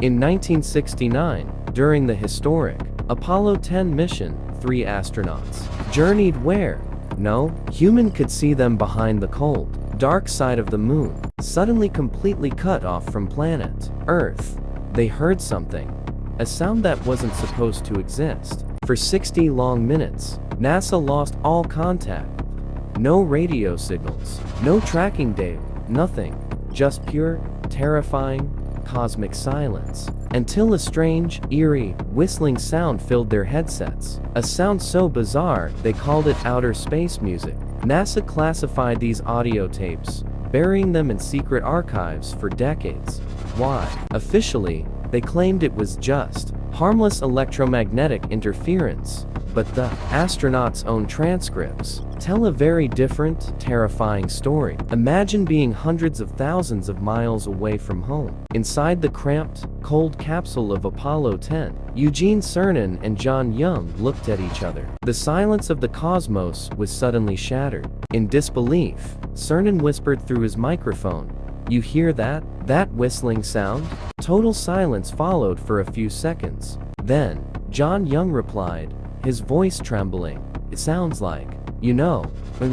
In 1969, during the historic Apollo 10 mission, 3 astronauts journeyed where no human could see them behind the cold, dark side of the moon, suddenly completely cut off from planet Earth. They heard something, a sound that wasn't supposed to exist. For 60 long minutes, NASA lost all contact. No radio signals, no tracking data, nothing. Just pure, terrifying, cosmic silence. Until a strange, eerie, whistling sound filled their headsets. A sound so bizarre, they called it outer space music. NASA classified these audio tapes, burying them in secret archives for decades. Why? Officially, they claimed it was just harmless electromagnetic interference, but the astronauts' own transcripts tell a very different, terrifying story. Imagine being hundreds of thousands of miles away from home. Inside the cramped, cold capsule of Apollo 10, Eugene Cernan and John Young looked at each other. The silence of the cosmos was suddenly shattered. In disbelief, Cernan whispered through his microphone, "You hear that? That whistling sound?" Total silence followed for a few seconds. Then, John Young replied, his voice trembling, "It sounds like, inner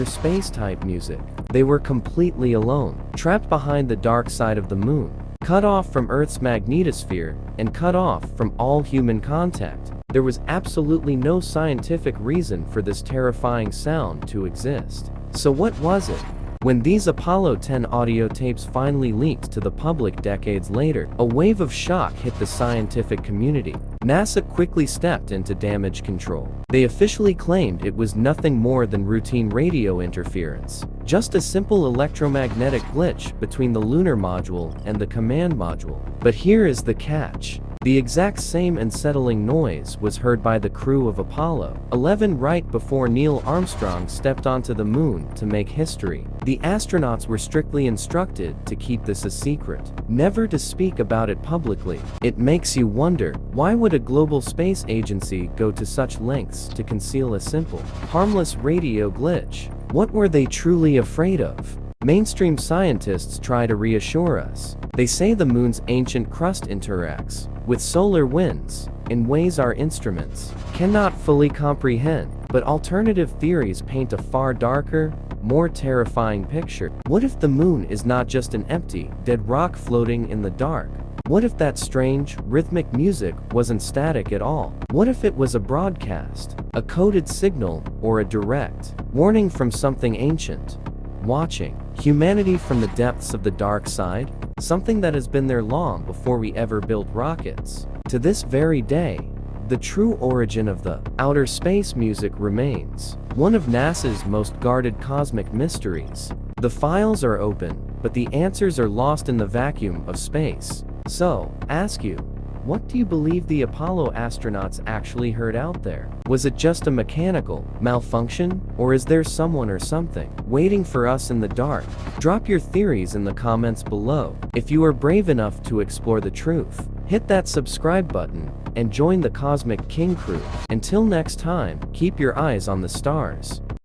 space-type music." They were completely alone, trapped behind the dark side of the moon, cut off from Earth's magnetosphere, and cut off from all human contact. There was absolutely no scientific reason for this terrifying sound to exist. So what was it? When these Apollo 10 audio tapes finally leaked to the public decades later, a wave of shock hit the scientific community. NASA quickly stepped into damage control. They officially claimed it was nothing more than routine radio interference, just a simple electromagnetic glitch between the lunar module and the command module. But here is the catch. The exact same unsettling noise was heard by the crew of Apollo 11 right before Neil Armstrong stepped onto the moon to make history. The astronauts were strictly instructed to keep this a secret, never to speak about it publicly. It makes you wonder, why would a global space agency go to such lengths to conceal a simple, harmless radio glitch? What were they truly afraid of? Mainstream scientists try to reassure us. They say the moon's ancient crust interacts with solar winds in ways our instruments cannot fully comprehend. But alternative theories paint a far darker, more terrifying picture. What if the moon is not just an empty, dead rock floating in the dark? What if that strange, rhythmic music wasn't static at all? What if it was a broadcast, a coded signal, or a direct warning from something ancient, watching humanity from the depths of the dark side? Something that has been there long before we ever built rockets. To this very day, the true origin of the outer space music remains one of NASA's most guarded cosmic mysteries. The files are open, but the answers are lost in the vacuum of space. So, ask you, what do you believe the Apollo astronauts actually heard out there? Was it just a mechanical malfunction, or is there someone or something waiting for us in the dark? Drop your theories in the comments below. If you are brave enough to explore the truth, hit that subscribe button and join the Cosmic King crew. Until next time, keep your eyes on the stars.